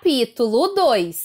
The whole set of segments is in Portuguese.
Capítulo 2.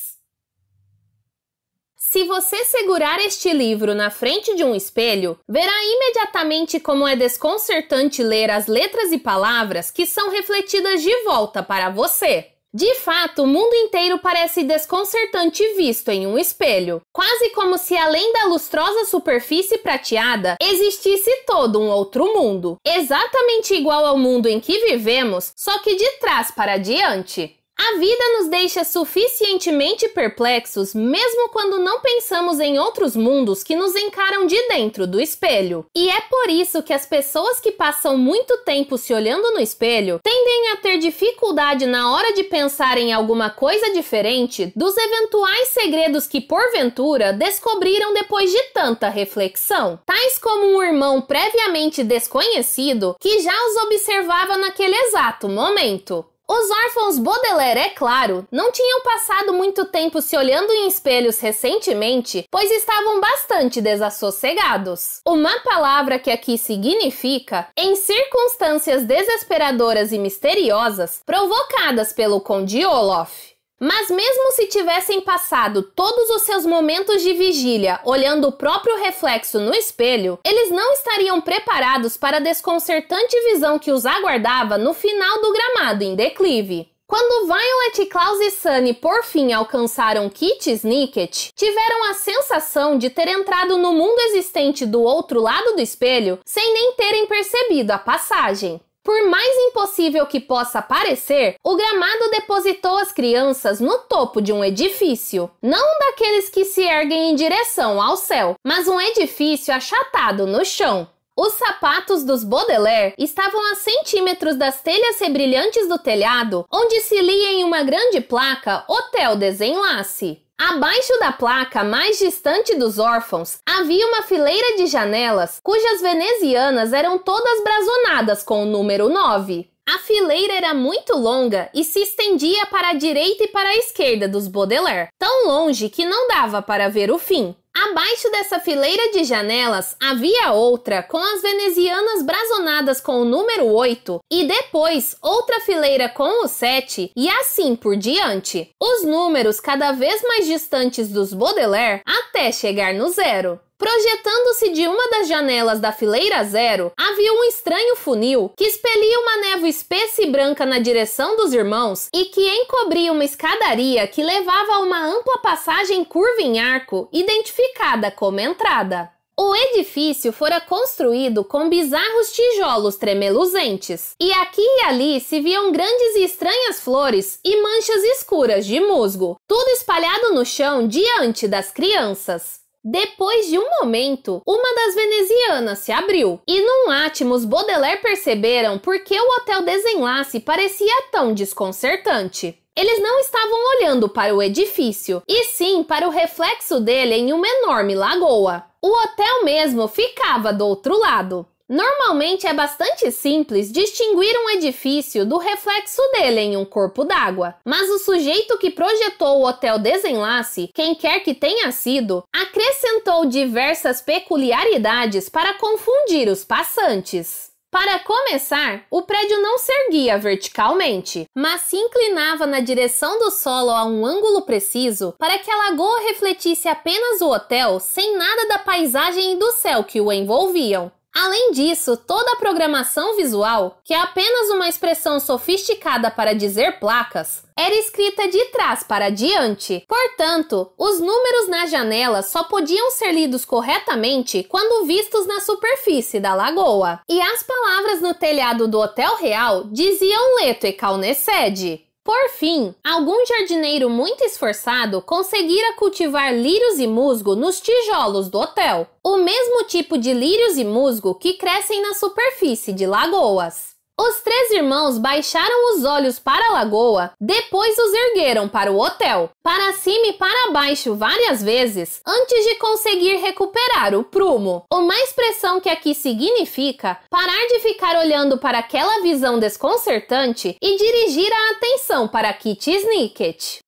Se você segurar este livro na frente de um espelho, verá imediatamente como é desconcertante ler as letras e palavras que são refletidas de volta para você. De fato, o mundo inteiro parece desconcertante visto em um espelho, quase como se além da lustrosa superfície prateada, existisse todo um outro mundo, exatamente igual ao mundo em que vivemos, só que de trás para diante. A vida nos deixa suficientemente perplexos mesmo quando não pensamos em outros mundos que nos encaram de dentro do espelho. E é por isso que as pessoas que passam muito tempo se olhando no espelho tendem a ter dificuldade na hora de pensar em alguma coisa diferente dos eventuais segredos que porventura descobriram depois de tanta reflexão, tais como um irmão previamente desconhecido que já os observava naquele exato momento. Os órfãos Baudelaire, é claro, não tinham passado muito tempo se olhando em espelhos recentemente, pois estavam bastante desassossegados. Uma palavra que aqui significa em circunstâncias desesperadoras e misteriosas provocadas pelo Conde Olof. Mas mesmo se tivessem passado todos os seus momentos de vigília olhando o próprio reflexo no espelho, eles não estariam preparados para a desconcertante visão que os aguardava no final do gramado em declive. Quando Violet, Klaus e Sunny por fim alcançaram Kitty Snicket, tiveram a sensação de ter entrado no mundo existente do outro lado do espelho sem nem terem percebido a passagem. Por mais impossível que possa parecer, o gramado depositou as crianças no topo de um edifício. Não um daqueles que se erguem em direção ao céu, mas um edifício achatado no chão. Os sapatos dos Baudelaire estavam a centímetros das telhas rebrilhantes do telhado, onde se lia em uma grande placa Hotel Desenlace. Abaixo da placa mais distante dos órfãos, havia uma fileira de janelas, cujas venezianas eram todas brazonadas com o número 9. A fileira era muito longa e se estendia para a direita e para a esquerda dos Baudelaire, tão longe que não dava para ver o fim. Abaixo dessa fileira de janelas havia outra com as venezianas brazonadas com o número 8 e depois outra fileira com o 7 e assim por diante. Os números cada vez mais distantes dos Baudelaire até chegar no 0. Projetando-se de uma das janelas da fileira 0, havia um estranho funil que expelia uma névoa espessa e branca na direção dos irmãos e que encobria uma escadaria que levava a uma ampla passagem curva em arco, identificada como entrada. O edifício fora construído com bizarros tijolos tremeluzentes, e aqui e ali se viam grandes e estranhas flores e manchas escuras de musgo, tudo espalhado no chão diante das crianças. Depois de um momento, uma das venezianas se abriu, e num átimo os Baudelaire perceberam por que o Hotel Desenlace parecia tão desconcertante. Eles não estavam olhando para o edifício, e sim para o reflexo dele em uma enorme lagoa. O hotel mesmo ficava do outro lado. Normalmente é bastante simples distinguir um edifício do reflexo dele em um corpo d'água, mas o sujeito que projetou o Hotel Desenlace, quem quer que tenha sido, acrescentou diversas peculiaridades para confundir os passantes. Para começar, o prédio não se erguia verticalmente, mas se inclinava na direção do solo a um ângulo preciso para que a lagoa refletisse apenas o hotel sem nada da paisagem e do céu que o envolviam. Além disso, toda a programação visual, que é apenas uma expressão sofisticada para dizer placas, era escrita de trás para diante. Portanto, os números na janela só podiam ser lidos corretamente quando vistos na superfície da lagoa. E as palavras no telhado do Hotel Real diziam Leto e Calnecede. Por fim, algum jardineiro muito esforçado conseguira cultivar lírios e musgo nos tijolos do hotel, o mesmo tipo de lírios e musgo que crescem na superfície de lagoas. Os três irmãos baixaram os olhos para a lagoa, depois os ergueram para o hotel, para cima e para baixo várias vezes, antes de conseguir recuperar o prumo. Uma expressão que aqui significa parar de ficar olhando para aquela visão desconcertante e dirigir a atenção para Kitty Snicket.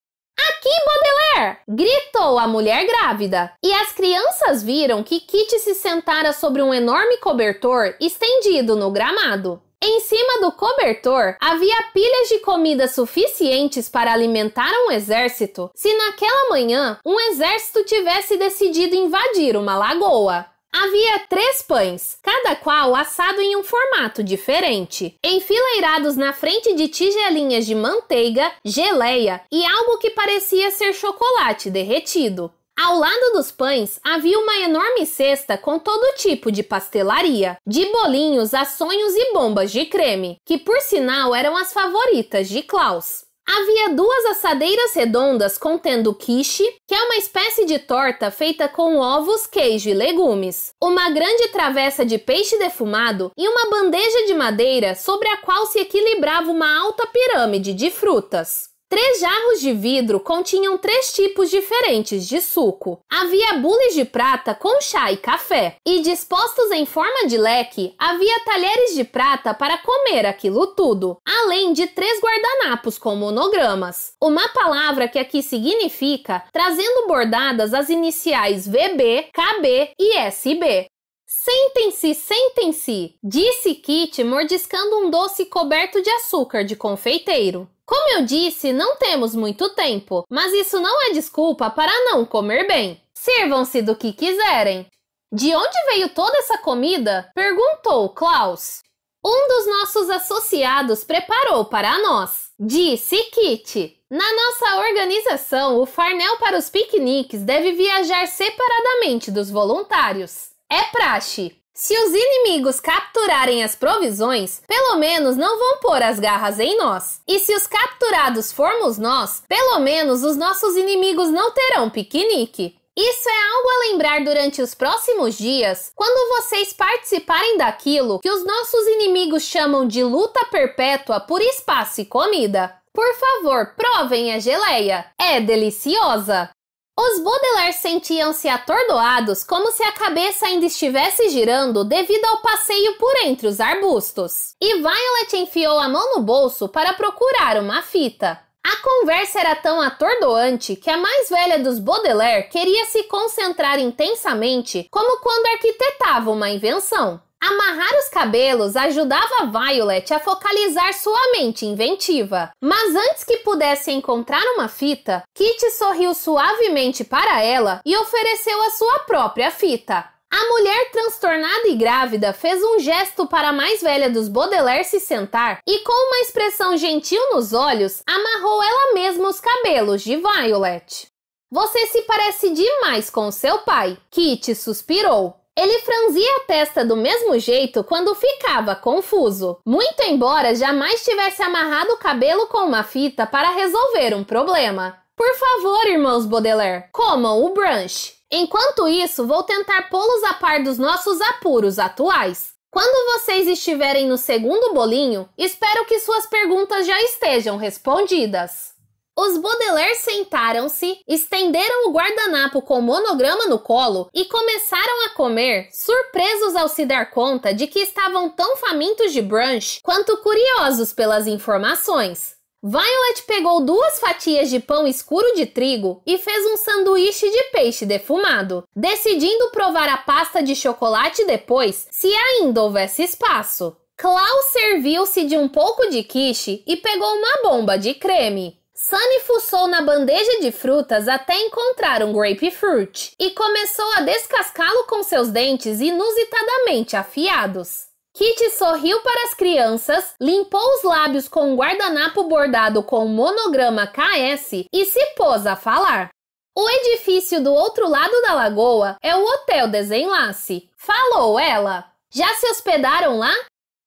"Aqui, Baudelaire!" gritou a mulher grávida. E as crianças viram que Kitty se sentara sobre um enorme cobertor estendido no gramado. Em cima do cobertor, havia pilhas de comida suficientes para alimentar um exército se naquela manhã um exército tivesse decidido invadir uma lagoa. Havia 3 pães, cada qual assado em um formato diferente, enfileirados na frente de tigelinhas de manteiga, geleia e algo que parecia ser chocolate derretido. Ao lado dos pães, havia uma enorme cesta com todo tipo de pastelaria, de bolinhos a sonhos e bombas de creme, que por sinal eram as favoritas de Klaus. Havia 2 assadeiras redondas contendo quiche, que é uma espécie de torta feita com ovos, queijo e legumes, uma grande travessa de peixe defumado e uma bandeja de madeira sobre a qual se equilibrava uma alta pirâmide de frutas. 3 jarros de vidro continham 3 tipos diferentes de suco. Havia bules de prata com chá e café. E dispostos em forma de leque, havia talheres de prata para comer aquilo tudo, além de 3 guardanapos com monogramas. Uma palavra que aqui significa trazendo bordadas as iniciais VB, KB e SB. Sentem-se, sentem-se, disse Kit mordiscando um doce coberto de açúcar de confeiteiro. Como eu disse, não temos muito tempo, mas isso não é desculpa para não comer bem. Sirvam-se do que quiserem. De onde veio toda essa comida? Perguntou Klaus. Um dos nossos associados preparou para nós, disse Kit. Na nossa organização, o farnel para os piqueniques deve viajar separadamente dos voluntários. É praxe. Se os inimigos capturarem as provisões, pelo menos não vão pôr as garras em nós. E se os capturados formos nós, pelo menos os nossos inimigos não terão piquenique. Isso é algo a lembrar durante os próximos dias, quando vocês participarem daquilo que os nossos inimigos chamam de luta perpétua por espaço e comida. Por favor, provem a geleia. É deliciosa! Os Baudelaire sentiam-se atordoados como se a cabeça ainda estivesse girando devido ao passeio por entre os arbustos. E Violet enfiou a mão no bolso para procurar uma fita. A conversa era tão atordoante que a mais velha dos Baudelaire queria se concentrar intensamente como quando arquitetava uma invenção. Amarrar os cabelos ajudava Violet a focalizar sua mente inventiva. Mas antes que pudesse encontrar uma fita, Kit sorriu suavemente para ela e ofereceu a sua própria fita. A mulher transtornada e grávida fez um gesto para a mais velha dos Baudelaire se sentar e, com uma expressão gentil nos olhos, amarrou ela mesma os cabelos de Violet. Você se parece demais com seu pai, Kit suspirou. Ele franzia a testa do mesmo jeito quando ficava confuso, muito embora jamais tivesse amarrado o cabelo com uma fita para resolver um problema. Por favor, irmãos Baudelaire, comam o brunch. Enquanto isso, vou tentar pô-los a par dos nossos apuros atuais. Quando vocês estiverem no segundo bolinho, espero que suas perguntas já estejam respondidas. Os Baudelaire sentaram-se, estenderam o guardanapo com monograma no colo e começaram a comer, surpresos ao se dar conta de que estavam tão famintos de brunch quanto curiosos pelas informações. Violet pegou 2 fatias de pão escuro de trigo e fez um sanduíche de peixe defumado, decidindo provar a pasta de chocolate depois, se ainda houvesse espaço. Klaus serviu-se de um pouco de quiche e pegou uma bomba de creme. Sunny fuçou na bandeja de frutas até encontrar um grapefruit e começou a descascá-lo com seus dentes inusitadamente afiados. Kit sorriu para as crianças, limpou os lábios com um guardanapo bordado com o monograma KS e se pôs a falar. O edifício do outro lado da lagoa é o Hotel Desenlace, falou ela. Já se hospedaram lá?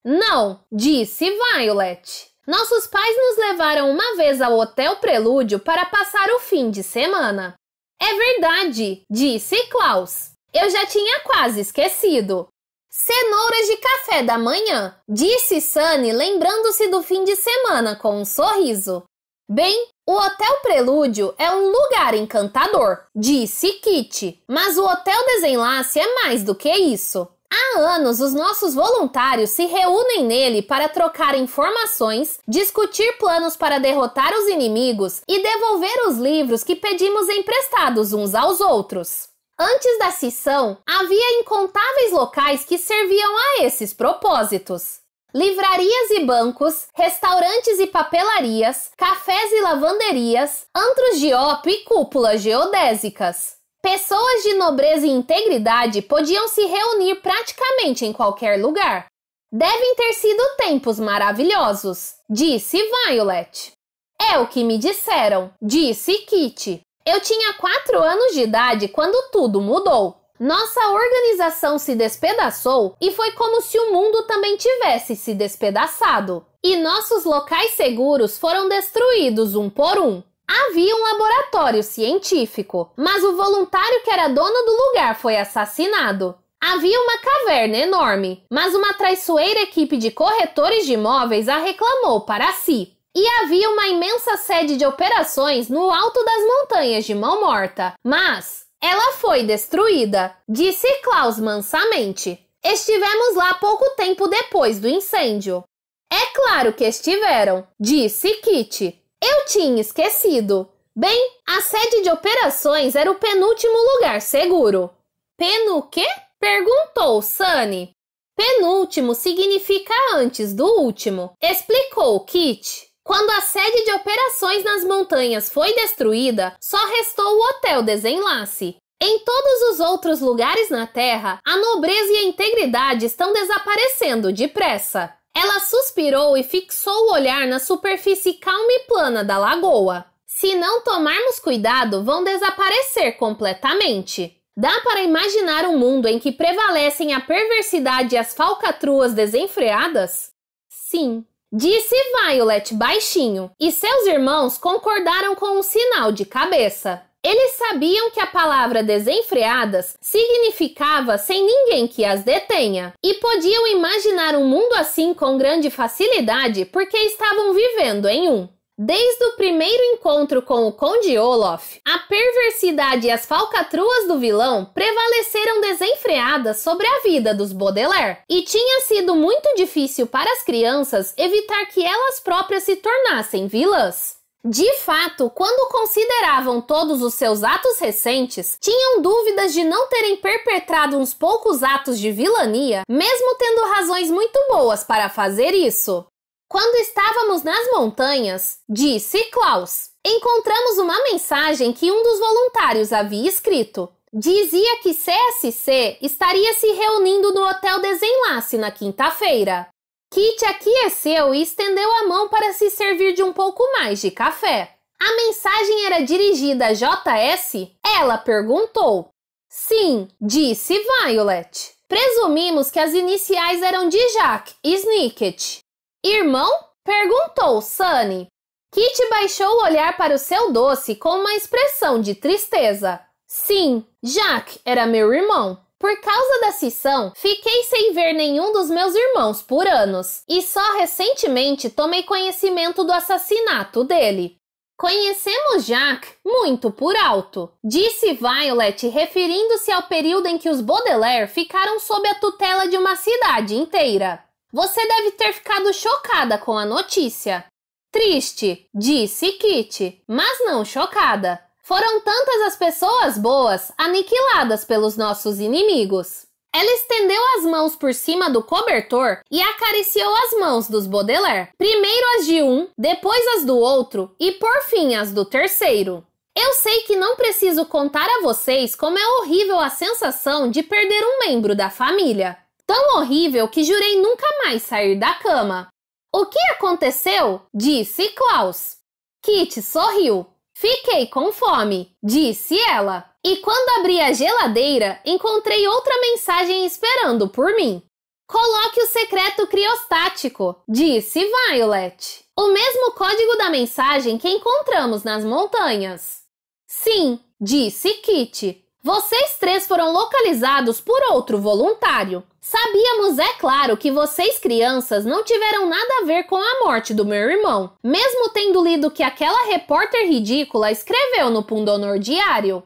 Não, disse Violet. Nossos pais nos levaram uma vez ao Hotel Prelúdio para passar o fim de semana. É verdade, disse Klaus. Eu já tinha quase esquecido. Cenouras de café da manhã, disse Sunny, lembrando-se do fim de semana com um sorriso. Bem, o Hotel Prelúdio é um lugar encantador, disse Kit, mas o Hotel Desenlace é mais do que isso. Há anos, os nossos voluntários se reúnem nele para trocar informações, discutir planos para derrotar os inimigos e devolver os livros que pedimos emprestados uns aos outros. Antes da cisão, havia incontáveis locais que serviam a esses propósitos. livrarias e bancos, restaurantes e papelarias, cafés e lavanderias, antros de ópio e cúpulas geodésicas. Pessoas de nobreza e integridade podiam se reunir praticamente em qualquer lugar. Devem ter sido tempos maravilhosos, disse Violet. É o que me disseram, disse Kitty. Eu tinha 4 anos de idade quando tudo mudou. Nossa organização se despedaçou e foi como se o mundo também tivesse se despedaçado. E nossos locais seguros foram destruídos um por um. Havia um laboratório científico, mas o voluntário que era dono do lugar foi assassinado. Havia uma caverna enorme, mas uma traiçoeira equipe de corretores de imóveis a reclamou para si. E havia uma imensa sede de operações no alto das montanhas de Mão Morta, mas ela foi destruída, disse Klaus mansamente. Estivemos lá pouco tempo depois do incêndio. É claro que estiveram, disse Kitty. Eu tinha esquecido. Bem, a sede de operações era o penúltimo lugar seguro. Penu quê? Perguntou Sunny. Penúltimo significa antes do último, explicou Kitty. Quando a sede de operações nas montanhas foi destruída, só restou o Hotel Desenlace. Em todos os outros lugares na Terra, a nobreza e a integridade estão desaparecendo depressa. Ela suspirou e fixou o olhar na superfície calma e plana da lagoa. Se não tomarmos cuidado, vão desaparecer completamente. Dá para imaginar um mundo em que prevalecem a perversidade e as falcatruas desenfreadas? Sim, disse Violet baixinho, e seus irmãos concordaram com um sinal de cabeça. Eles sabiam que a palavra desenfreadas significava sem ninguém que as detenha, e podiam imaginar um mundo assim com grande facilidade porque estavam vivendo em um. Desde o primeiro encontro com o Conde Olaf, a perversidade e as falcatruas do vilão prevaleceram desenfreadas sobre a vida dos Baudelaire, e tinha sido muito difícil para as crianças evitar que elas próprias se tornassem vilãs. De fato, quando consideravam todos os seus atos recentes, tinham dúvidas de não terem perpetrado uns poucos atos de vilania, mesmo tendo razões muito boas para fazer isso. Quando estávamos nas montanhas, disse Klaus, encontramos uma mensagem que um dos voluntários havia escrito. Dizia que CSC estaria se reunindo no Hotel Desenlace na quinta-feira. Kitty aqueceu e estendeu a mão para se servir de um pouco mais de café. A mensagem era dirigida a JS? Ela perguntou. Sim, disse Violet. Presumimos que as iniciais eram de Jack Snicket. Irmão? Perguntou Sunny. Kitty baixou o olhar para o seu doce com uma expressão de tristeza. Sim, Jack era meu irmão. Por causa da cisão, fiquei sem ver nenhum dos meus irmãos por anos, e só recentemente tomei conhecimento do assassinato dele. Conhecemos Jack muito por alto, disse Violet, referindo-se ao período em que os Baudelaire ficaram sob a tutela de uma cidade inteira. Você deve ter ficado chocada com a notícia. Triste, disse Kitty, mas não chocada. Foram tantas as pessoas boas aniquiladas pelos nossos inimigos. Ela estendeu as mãos por cima do cobertor e acariciou as mãos dos Baudelaire. Primeiro as de um, depois as do outro e por fim as do terceiro. Eu sei que não preciso contar a vocês como é horrível a sensação de perder um membro da família. Tão horrível que jurei nunca mais sair da cama. O que aconteceu? Disse Klaus. Kitty sorriu. Fiquei com fome, disse ela. E quando abri a geladeira, encontrei outra mensagem esperando por mim. Coloque o secreto criostático, disse Violet. O mesmo código da mensagem que encontramos nas montanhas. Sim, disse Kitty. Vocês 3 foram localizados por outro voluntário. Sabíamos, é claro, que vocês crianças não tiveram nada a ver com a morte do meu irmão, mesmo tendo lido que aquela repórter ridícula escreveu no Pundonor Diário.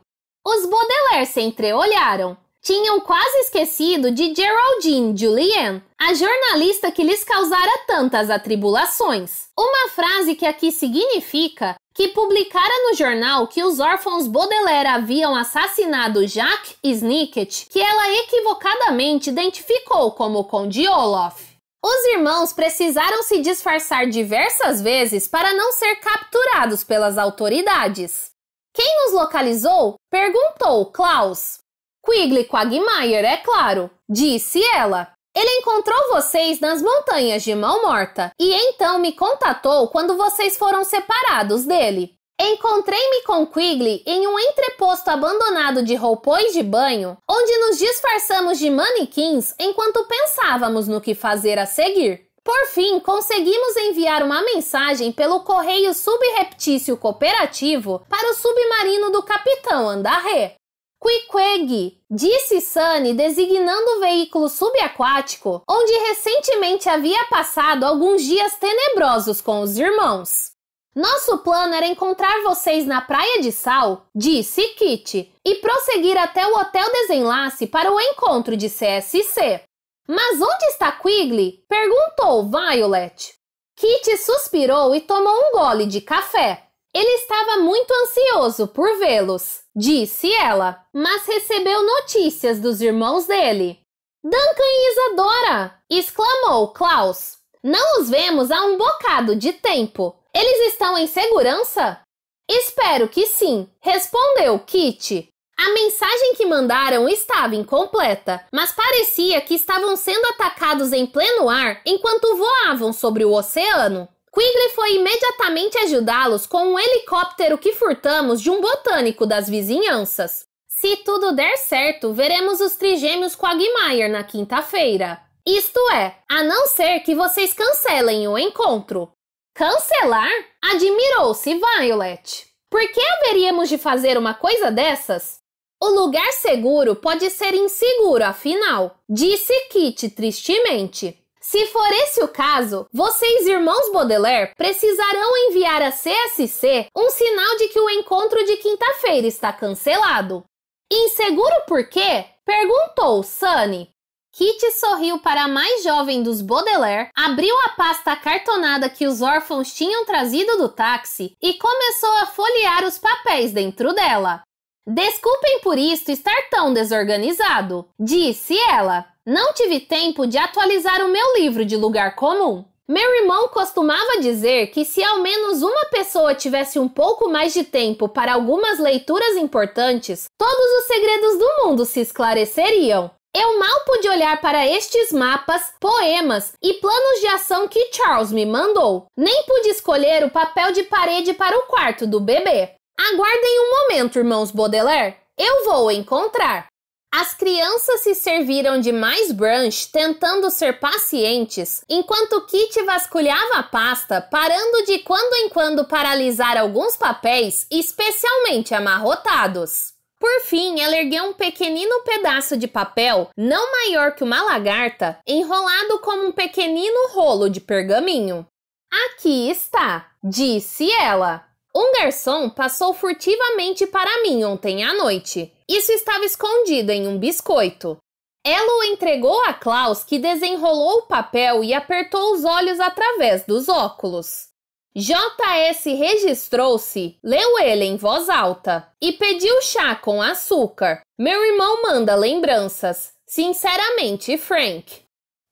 Os Baudelaire se entreolharam. Tinham quase esquecido de Geraldine Julien, a jornalista que lhes causara tantas atribulações. Uma frase que aqui significa que publicara no jornal que os órfãos Baudelaire haviam assassinado Jack Snicket, que ela equivocadamente identificou como o Conde Olaf. Os irmãos precisaram se disfarçar diversas vezes para não ser capturados pelas autoridades. Quem os localizou? Perguntou Klaus. Quigley Quagmire, é claro, disse ela. Ele encontrou vocês nas montanhas de Mão Morta e então me contatou quando vocês foram separados dele. Encontrei-me com Quigley em um entreposto abandonado de roupões de banho, onde nos disfarçamos de manequins enquanto pensávamos no que fazer a seguir. Por fim, conseguimos enviar uma mensagem pelo correio subreptício cooperativo para o submarino do Capitão Andarré. Queequeg, disse Sunny designando o veículo subaquático, onde recentemente havia passado alguns dias tenebrosos com os irmãos. Nosso plano era encontrar vocês na Praia de Sal, disse Kit, e prosseguir até o Hotel Desenlace para o encontro de CSC. Mas onde está Quigley? Perguntou Violet. Kit suspirou e tomou um gole de café. Ele estava muito ansioso por vê-los, disse ela, mas recebeu notícias dos irmãos dele. Duncan e Isadora! Exclamou Klaus. Não os vemos há um bocado de tempo. Eles estão em segurança? Espero que sim, respondeu Kit. A mensagem que mandaram estava incompleta, mas parecia que estavam sendo atacados em pleno ar enquanto voavam sobre o oceano. Quigley foi imediatamente ajudá-los com um helicóptero que furtamos de um botânico das vizinhanças. Se tudo der certo, veremos os trigêmeos Quagmire na quinta-feira. Isto é, a não ser que vocês cancelem o encontro. Cancelar? Admirou-se Violet. Por que haveríamos de fazer uma coisa dessas? O lugar seguro pode ser inseguro, afinal, disse Kit tristemente. Se for esse o caso, vocês, irmãos Baudelaire, precisarão enviar a CSC um sinal de que o encontro de quinta-feira está cancelado. Inseguro por quê? Perguntou Sunny. Kit sorriu para a mais jovem dos Baudelaire, abriu a pasta acartonada que os órfãos tinham trazido do táxi e começou a folhear os papéis dentro dela. Desculpem por isto estar tão desorganizado, disse ela. Não tive tempo de atualizar o meu livro de lugar comum. Meu irmão costumava dizer que se ao menos uma pessoa tivesse um pouco mais de tempo para algumas leituras importantes, todos os segredos do mundo se esclareceriam. Eu mal pude olhar para estes mapas, poemas e planos de ação que Charles me mandou. Nem pude escolher o papel de parede para o quarto do bebê. Aguardem um momento, irmãos Baudelaire. Eu vou encontrar. As crianças se serviram de mais brunch, tentando ser pacientes, enquanto Kit vasculhava a pasta, parando de quando em quando para alisar alguns papéis, especialmente amarrotados. Por fim, ela ergueu um pequenino pedaço de papel, não maior que uma lagarta, enrolado como um pequenino rolo de pergaminho. Aqui está, disse ela. Um garçom passou furtivamente para mim ontem à noite. Isso estava escondido em um biscoito. Ela o entregou a Klaus, que desenrolou o papel e apertou os olhos através dos óculos. J.S. registrou-se, leu ele em voz alta e pediu chá com açúcar. Meu irmão manda lembranças. Sinceramente, Frank.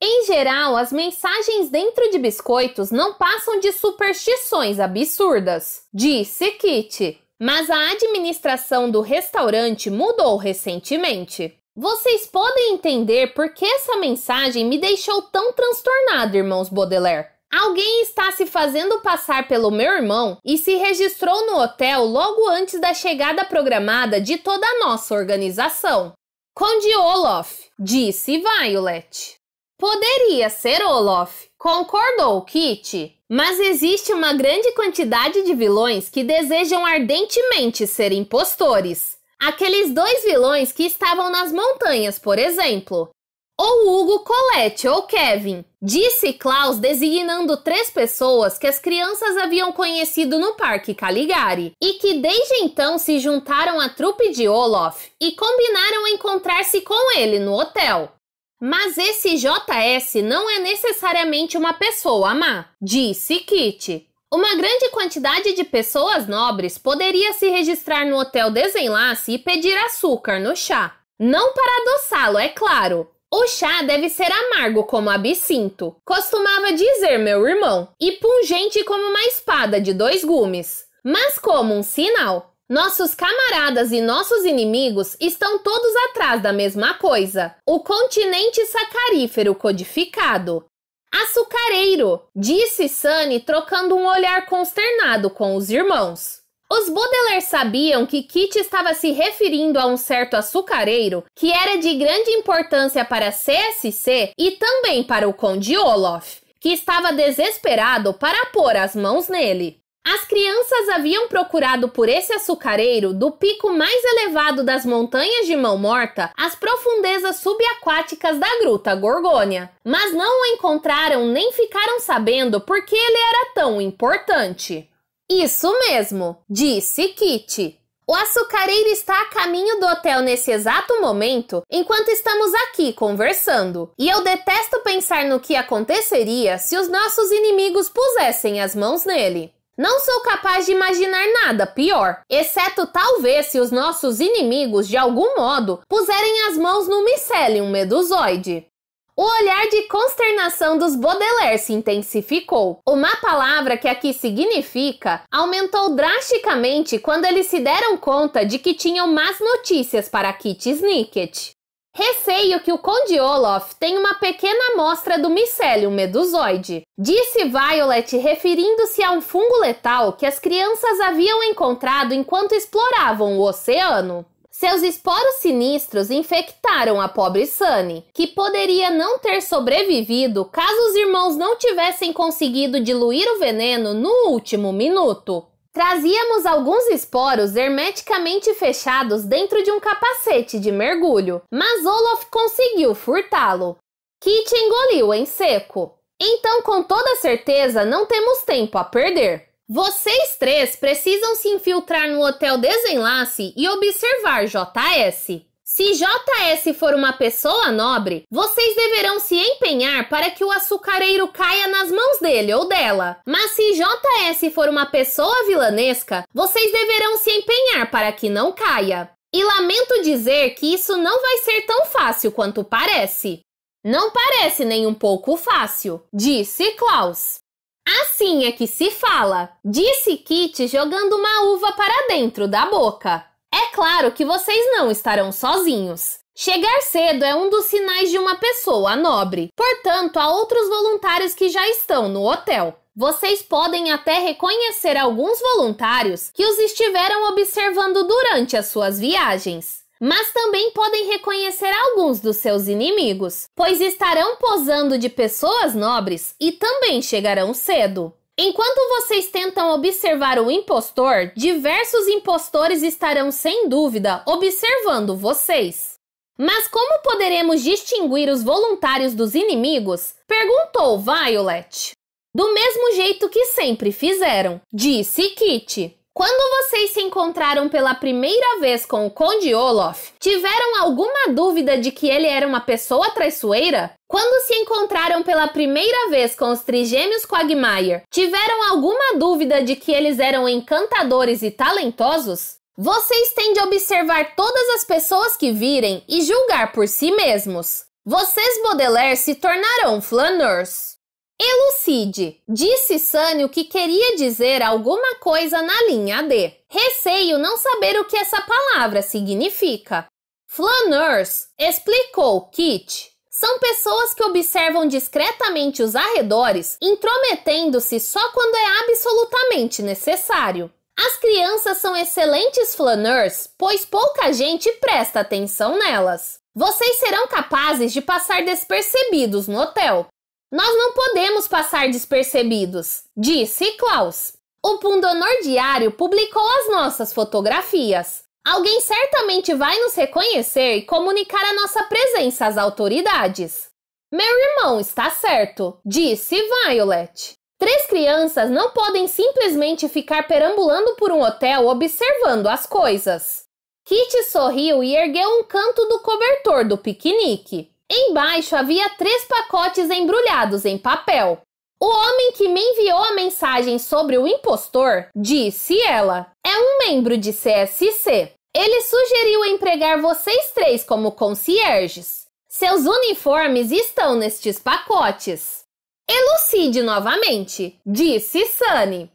Em geral, as mensagens dentro de biscoitos não passam de superstições absurdas, disse Kit. Mas a administração do restaurante mudou recentemente. Vocês podem entender por que essa mensagem me deixou tão transtornado, irmãos Baudelaire. Alguém está se fazendo passar pelo meu irmão e se registrou no hotel logo antes da chegada programada de toda a nossa organização. Conde Olaf, disse Violet. Poderia ser Olaf, concordou Kit. Mas existe uma grande quantidade de vilões que desejam ardentemente ser impostores. Aqueles 2 vilões que estavam nas montanhas, por exemplo. Ou Hugo, Colette ou Kevin, disse Klaus designando 3 pessoas que as crianças haviam conhecido no Parque Caligari e que desde então se juntaram à trupe de Olaf e combinaram encontrar-se com ele no hotel. Mas esse JS não é necessariamente uma pessoa má, disse Kit. Uma grande quantidade de pessoas nobres poderia se registrar no Hotel Desenlace e pedir açúcar no chá. Não para adoçá-lo, é claro. O chá deve ser amargo como absinto, costumava dizer meu irmão, e pungente como uma espada de 2 gumes. Mas como um sinal, nossos camaradas e nossos inimigos estão todos atrás da mesma coisa, o continente sacarífero codificado. Açucareiro, disse Sunny trocando um olhar consternado com os irmãos. Os Baudelaire sabiam que Kit estava se referindo a um certo açucareiro que era de grande importância para CSC e também para o Conde Olaf, que estava desesperado para pôr as mãos nele. As crianças haviam procurado por esse açucareiro do pico mais elevado das montanhas de Mão Morta às profundezas subaquáticas da Gruta Gorgônia, mas não o encontraram nem ficaram sabendo por que ele era tão importante. Isso mesmo, disse Kit. O açucareiro está a caminho do hotel nesse exato momento, enquanto estamos aqui conversando. E eu detesto pensar no que aconteceria se os nossos inimigos pusessem as mãos nele. Não sou capaz de imaginar nada pior, exceto talvez se os nossos inimigos, de algum modo, puserem as mãos no Mycelium Medusoide. O olhar de consternação dos Baudelaire se intensificou. Uma palavra que aqui significa aumentou drasticamente quando eles se deram conta de que tinham más notícias para Kit Snicket. Receio que o Conde Olaf tenha uma pequena amostra do Mycelium Medusoide, disse Violet referindo-se a um fungo letal que as crianças haviam encontrado enquanto exploravam o oceano. Seus esporos sinistros infectaram a pobre Sunny, que poderia não ter sobrevivido caso os irmãos não tivessem conseguido diluir o veneno no último minuto. Trazíamos alguns esporos hermeticamente fechados dentro de um capacete de mergulho, mas Olaf conseguiu furtá-lo. Kit engoliu em seco. Então, com toda certeza, não temos tempo a perder. Vocês 3 precisam se infiltrar no Hotel Desenlace e observar JS. Se JS for uma pessoa nobre, vocês deverão se empenhar para que o açucareiro caia nas mãos dele ou dela. Mas se JS for uma pessoa vilanesca, vocês deverão se empenhar para que não caia. E lamento dizer que isso não vai ser tão fácil quanto parece. Não parece nem um pouco fácil, disse Klaus. Assim é que se fala, disse Kit jogando uma uva para dentro da boca. É claro que vocês não estarão sozinhos. Chegar cedo é um dos sinais de uma pessoa nobre. Portanto, há outros voluntários que já estão no hotel. Vocês podem até reconhecer alguns voluntários que os estiveram observando durante as suas viagens. Mas também podem reconhecer alguns dos seus inimigos, pois estarão posando de pessoas nobres e também chegarão cedo. Enquanto vocês tentam observar o impostor, diversos impostores estarão sem dúvida observando vocês. Mas como poderemos distinguir os voluntários dos inimigos? Perguntou Violet. Do mesmo jeito que sempre fizeram, disse Kit. Quando vocês se encontraram pela primeira vez com o Conde Olaf, tiveram alguma dúvida de que ele era uma pessoa traiçoeira? Quando se encontraram pela primeira vez com os trigêmeos Quagmire, tiveram alguma dúvida de que eles eram encantadores e talentosos? Vocês têm de observar todas as pessoas que virem e julgar por si mesmos. Vocês Baudelaire se tornarão flaneurs. Elucide, disse Sunny o que queria dizer alguma coisa na linha D. Receio não saber o que essa palavra significa. Flaneurs, explicou Kit, são pessoas que observam discretamente os arredores, intrometendo-se só quando é absolutamente necessário. As crianças são excelentes flaneurs, pois pouca gente presta atenção nelas. Vocês serão capazes de passar despercebidos no hotel. Nós não podemos passar despercebidos, disse Klaus. O Pundonor Diário publicou as nossas fotografias. Alguém certamente vai nos reconhecer e comunicar a nossa presença às autoridades. Meu irmão está certo, disse Violet. 3 crianças não podem simplesmente ficar perambulando por um hotel observando as coisas. Kit sorriu e ergueu um canto do cobertor do piquenique. Embaixo havia 3 pacotes embrulhados em papel. O homem que me enviou a mensagem sobre o impostor, disse ela, é um membro de CSC. Ele sugeriu empregar vocês 3 como concierges. Seus uniformes estão nestes pacotes. Elucide novamente, disse Sunny.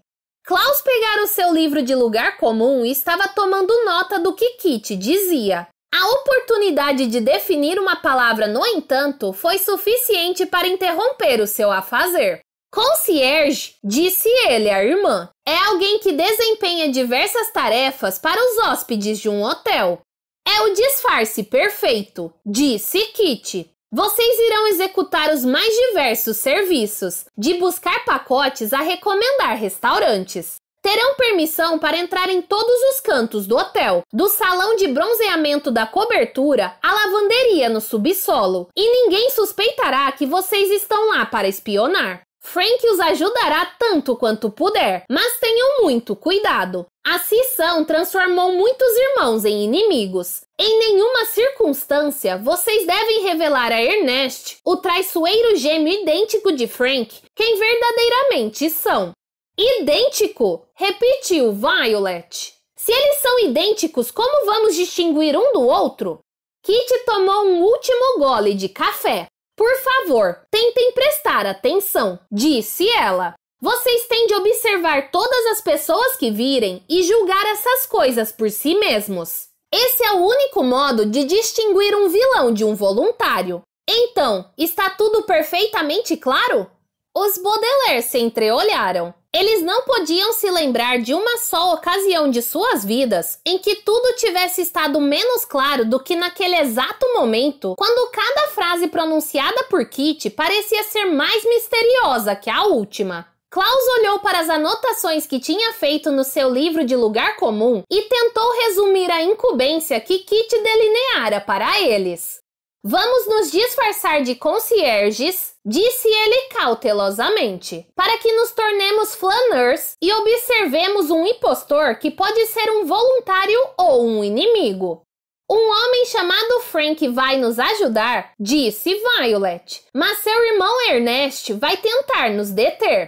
Klaus pegara o seu livro de lugar comum e estava tomando nota do que Kitty dizia. A oportunidade de definir uma palavra, no entanto, foi suficiente para interromper o seu afazer. Concierge, disse ele à irmã, é alguém que desempenha diversas tarefas para os hóspedes de um hotel. É o disfarce perfeito, disse Kitty. Vocês irão executar os mais diversos serviços, de buscar pacotes a recomendar restaurantes. Terão permissão para entrar em todos os cantos do hotel, do salão de bronzeamento da cobertura à lavanderia no subsolo, e ninguém suspeitará que vocês estão lá para espionar. Frank os ajudará tanto quanto puder, mas tenham muito cuidado. A cisão transformou muitos irmãos em inimigos. Em nenhuma circunstância vocês devem revelar a Ernest, o traiçoeiro gêmeo idêntico de Frank, quem verdadeiramente são. Idêntico? Repetiu Violet. Se eles são idênticos, como vamos distinguir um do outro? Kitty tomou um último gole de café. Por favor, tentem prestar atenção, disse ela. Vocês têm de observar todas as pessoas que virem e julgar essas coisas por si mesmos. Esse é o único modo de distinguir um vilão de um voluntário. Então, está tudo perfeitamente claro? Os Baudelaire se entreolharam. Eles não podiam se lembrar de uma só ocasião de suas vidas em que tudo tivesse estado menos claro do que naquele exato momento, quando cada frase pronunciada por Kitty parecia ser mais misteriosa que a última. Klaus olhou para as anotações que tinha feito no seu livro de lugar comum e tentou resumir a incumbência que Kitty delineara para eles. Vamos nos disfarçar de concierges, disse ele cautelosamente, para que nos tornemos flaneurs e observemos um impostor que pode ser um voluntário ou um inimigo. Um homem chamado Frank vai nos ajudar, disse Violet, mas seu irmão Ernest vai tentar nos deter.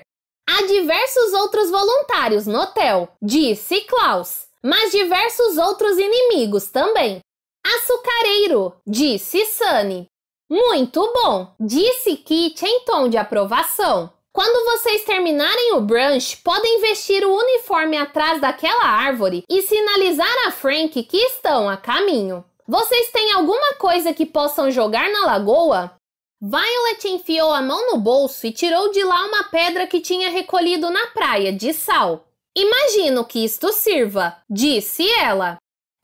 Há diversos outros voluntários no hotel, disse Klaus, mas diversos outros inimigos também. Açucareiro, disse Sunny. Muito bom, disse Kitty em tom de aprovação. Quando vocês terminarem o brunch, podem vestir o uniforme atrás daquela árvore e sinalizar a Frank que estão a caminho. Vocês têm alguma coisa que possam jogar na lagoa? Violet enfiou a mão no bolso e tirou de lá uma pedra que tinha recolhido na praia de sal. Imagino que isto sirva, disse ela.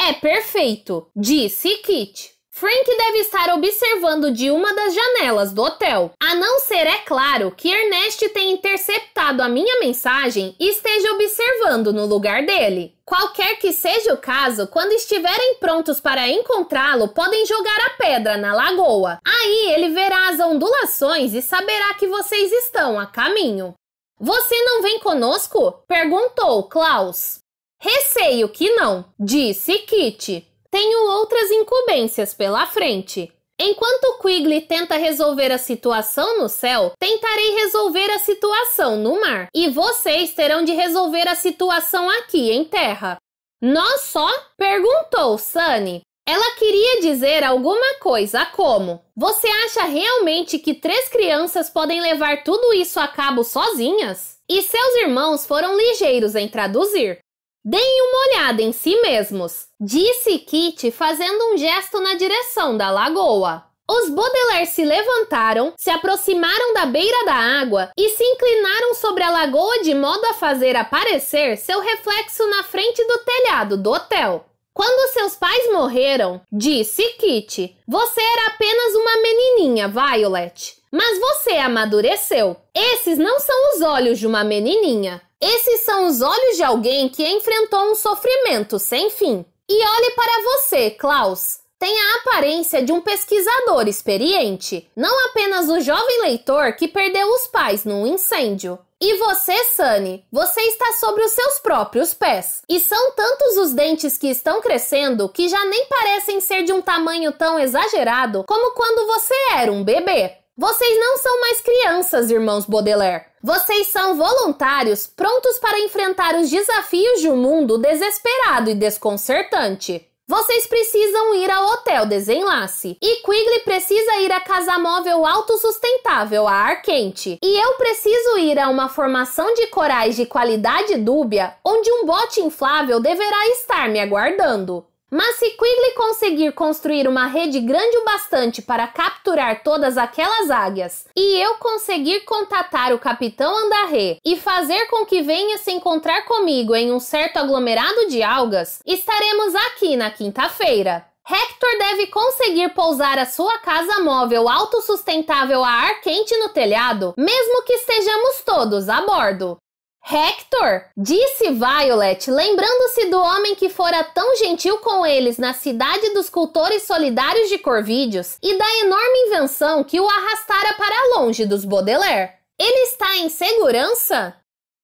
É perfeito, disse Kitty. Frank deve estar observando de uma das janelas do hotel, a não ser, é claro, que Ernest tenha interceptado a minha mensagem e esteja observando no lugar dele. Qualquer que seja o caso, quando estiverem prontos para encontrá-lo, podem jogar a pedra na lagoa. Aí ele verá as ondulações e saberá que vocês estão a caminho. Você não vem conosco? Perguntou Klaus. Receio que não, disse Kitty. Tenho outras incumbências pela frente. Enquanto Quigley tenta resolver a situação no céu, tentarei resolver a situação no mar. E vocês terão de resolver a situação aqui em terra. Nós só? Perguntou Sunny. Ela queria dizer alguma coisa como: você acha realmente que 3 crianças podem levar tudo isso a cabo sozinhas? E seus irmãos foram ligeiros em traduzir. Deem uma olhada em si mesmos, disse Kitty fazendo um gesto na direção da lagoa. Os Baudelaire se levantaram, se aproximaram da beira da água e se inclinaram sobre a lagoa de modo a fazer aparecer seu reflexo na frente do telhado do hotel. Quando seus pais morreram, disse Kitty, você era apenas uma menininha, Violet. Mas você amadureceu. Esses não são os olhos de uma menininha. Esses são os olhos de alguém que enfrentou um sofrimento sem fim. E olhe para você, Klaus. Tem a aparência de um pesquisador experiente, não apenas o jovem leitor que perdeu os pais num incêndio. E você, Sunny, você está sobre os seus próprios pés. E são tantos os dentes que estão crescendo que já nem parecem ser de um tamanho tão exagerado como quando você era um bebê. Vocês não são mais crianças, irmãos Baudelaire. Vocês são voluntários prontos para enfrentar os desafios de um mundo desesperado e desconcertante. Vocês precisam ir ao Hotel Desenlace. E Quigley precisa ir à casa móvel autossustentável, a Ar Quente. E eu preciso ir a uma formação de corais de qualidade dúbia, onde um bote inflável deverá estar me aguardando. Mas se Quigley conseguir construir uma rede grande o bastante para capturar todas aquelas águias, e eu conseguir contatar o Capitão Andarré e fazer com que venha se encontrar comigo em um certo aglomerado de algas, estaremos aqui na quinta-feira. Hector deve conseguir pousar a sua casa móvel autossustentável a ar quente no telhado, mesmo que estejamos todos a bordo. Hector, disse Violet, lembrando-se do homem que fora tão gentil com eles na cidade dos cultores solidários de Corvídeos e da enorme invenção que o arrastara para longe dos Baudelaire. Ele está em segurança?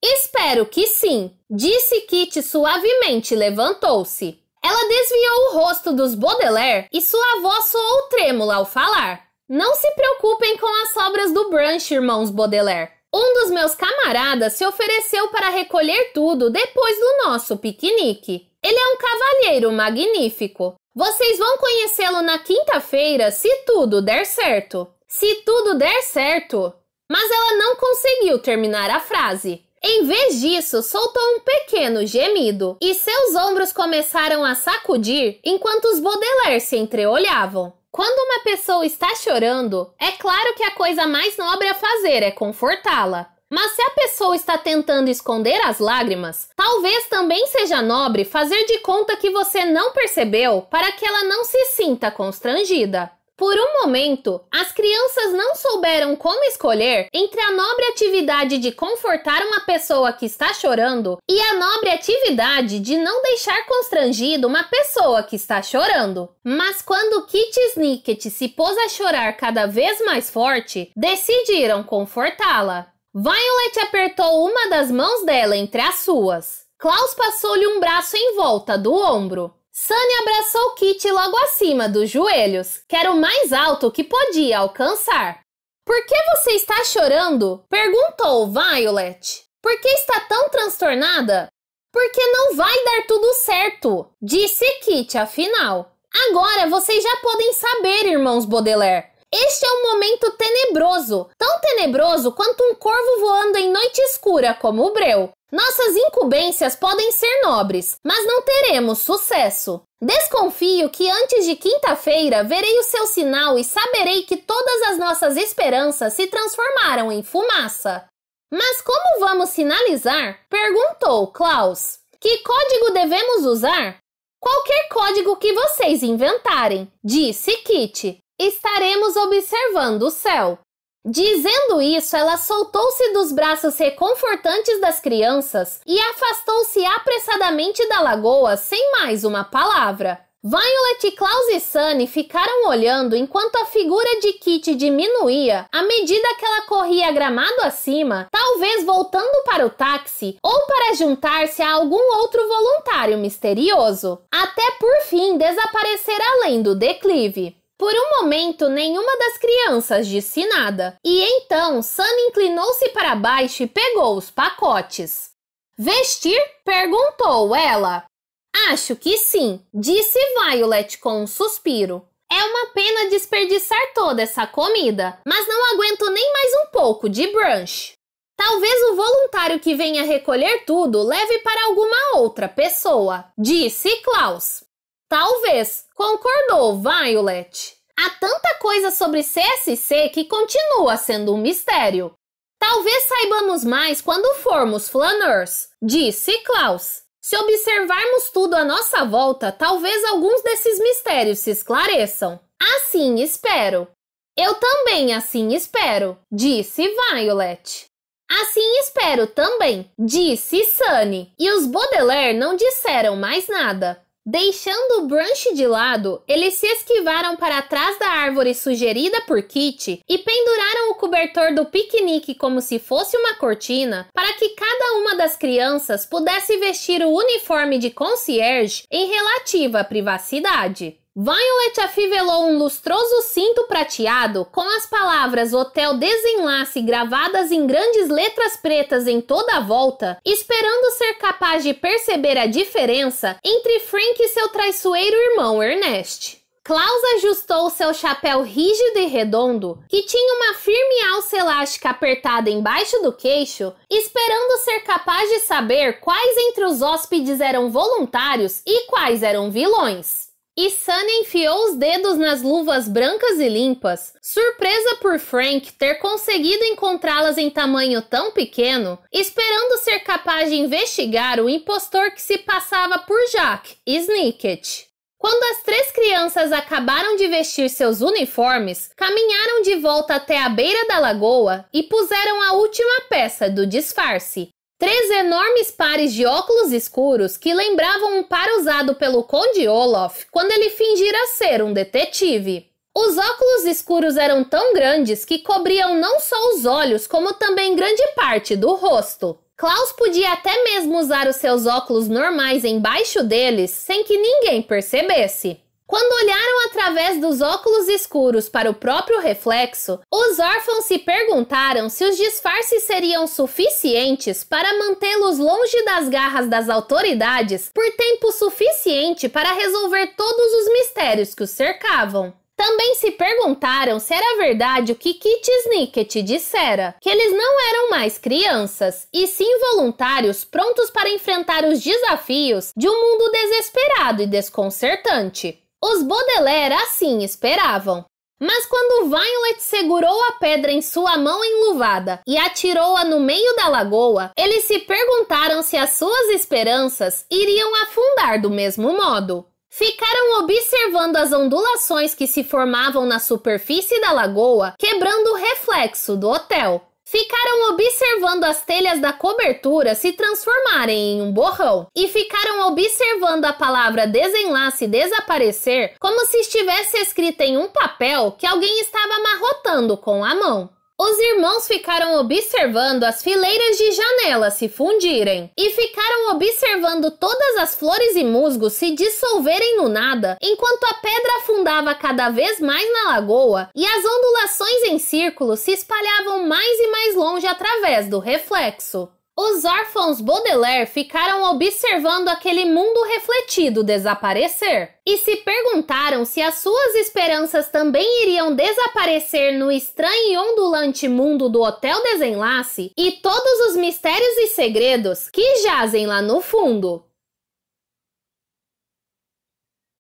Espero que sim, disse Kitty suavemente e levantou-se. Ela desviou o rosto dos Baudelaire e sua voz soou trêmula ao falar. Não se preocupem com as sobras do brunch, irmãos Baudelaire. Um dos meus camaradas se ofereceu para recolher tudo depois do nosso piquenique. Ele é um cavalheiro magnífico. Vocês vão conhecê-lo na quinta-feira se tudo der certo. Se tudo der certo. Mas ela não conseguiu terminar a frase. Em vez disso, soltou um pequeno gemido e seus ombros começaram a sacudir enquanto os Baudelaire se entreolhavam. Quando uma pessoa está chorando, é claro que a coisa mais nobre a fazer é confortá-la. Mas se a pessoa está tentando esconder as lágrimas, talvez também seja nobre fazer de conta que você não percebeu para que ela não se sinta constrangida. Por um momento, as crianças não souberam como escolher entre a nobre atividade de confortar uma pessoa que está chorando e a nobre atividade de não deixar constrangido uma pessoa que está chorando. Mas quando Kitty Snicket se pôs a chorar cada vez mais forte, decidiram confortá-la. Violet apertou uma das mãos dela entre as suas. Klaus passou-lhe um braço em volta do ombro. Sunny abraçou Kitty logo acima dos joelhos, que era o mais alto que podia alcançar. Por que você está chorando? Perguntou Violet. Por que está tão transtornada? Porque não vai dar tudo certo, disse Kitty afinal. Agora vocês já podem saber, irmãos Baudelaire. Este é um momento tenebroso, tão tenebroso quanto um corvo voando em noite escura como o breu. Nossas incumbências podem ser nobres, mas não teremos sucesso. Desconfio que antes de quinta-feira verei o seu sinal e saberei que todas as nossas esperanças se transformaram em fumaça. Mas como vamos sinalizar? Perguntou Klaus. Que código devemos usar? Qualquer código que vocês inventarem, disse Kitty. Estaremos observando o céu. Dizendo isso, ela soltou-se dos braços reconfortantes das crianças e afastou-se apressadamente da lagoa sem mais uma palavra. Violet, Klaus e Sunny ficaram olhando enquanto a figura de Kitty diminuía à medida que ela corria gramado acima, talvez voltando para o táxi ou para juntar-se a algum outro voluntário misterioso, até por fim desaparecer além do declive. Por um momento, nenhuma das crianças disse nada, e então Sunny inclinou-se para baixo e pegou os pacotes. Vestir? Perguntou ela. Acho que sim, disse Violet com um suspiro. É uma pena desperdiçar toda essa comida, mas não aguento nem mais um pouco de brunch. Talvez o voluntário que venha recolher tudo leve para alguma outra pessoa, disse Klaus. Talvez, concordou Violet. Há tanta coisa sobre CSC que continua sendo um mistério. Talvez saibamos mais quando formos flaneurs, disse Klaus. Se observarmos tudo à nossa volta, talvez alguns desses mistérios se esclareçam. Assim espero. Eu também assim espero, disse Violet. Assim espero também, disse Sunny. E os Baudelaire não disseram mais nada. Deixando o brunch de lado, eles se esquivaram para trás da árvore sugerida por Kitty e penduraram o cobertor do piquenique como se fosse uma cortina para que cada uma das crianças pudesse vestir o uniforme de concierge em relativa privacidade. Violet afivelou um lustroso cinto prateado com as palavras Hotel Desenlace gravadas em grandes letras pretas em toda a volta, esperando ser capaz de perceber a diferença entre Frank e seu traiçoeiro irmão Ernest. Klaus ajustou seu chapéu rígido e redondo, que tinha uma firme alça elástica apertada embaixo do queixo, esperando ser capaz de saber quais entre os hóspedes eram voluntários e quais eram vilões. E Sunny enfiou os dedos nas luvas brancas e limpas, surpresa por Frank ter conseguido encontrá-las em tamanho tão pequeno, esperando ser capaz de investigar o impostor que se passava por Jack, Snicket. Quando as 3 crianças acabaram de vestir seus uniformes, caminharam de volta até a beira da lagoa e puseram a última peça do disfarce. 3 enormes pares de óculos escuros que lembravam um par usado pelo Conde Olaf quando ele fingira ser um detetive. Os óculos escuros eram tão grandes que cobriam não só os olhos, como também grande parte do rosto. Klaus podia até mesmo usar os seus óculos normais embaixo deles sem que ninguém percebesse. Quando olharam através dos óculos escuros para o próprio reflexo, os órfãos se perguntaram se os disfarces seriam suficientes para mantê-los longe das garras das autoridades por tempo suficiente para resolver todos os mistérios que os cercavam. Também se perguntaram se era verdade o que Kit Snicket dissera, que eles não eram mais crianças, e sim voluntários prontos para enfrentar os desafios de um mundo desesperado e desconcertante. Os Baudelaire assim esperavam. Mas quando Violet segurou a pedra em sua mão enluvada e atirou-a no meio da lagoa, eles se perguntaram se as suas esperanças iriam afundar do mesmo modo. Ficaram observando as ondulações que se formavam na superfície da lagoa, quebrando o reflexo do hotel. Ficaram observando as telhas da cobertura se transformarem em um borrão. E ficaram observando a palavra desenlace desaparecer como se estivesse escrita em um papel que alguém estava amarrotando com a mão. Os irmãos ficaram observando as fileiras de janelas se fundirem e ficaram observando todas as flores e musgos se dissolverem no nada, enquanto a pedra afundava cada vez mais na lagoa e as ondulações em círculo se espalhavam mais e mais longe através do reflexo. Os órfãos Baudelaire ficaram observando aquele mundo refletido desaparecer e se perguntaram se as suas esperanças também iriam desaparecer no estranho e ondulante mundo do Hotel Desenlace e todos os mistérios e segredos que jazem lá no fundo.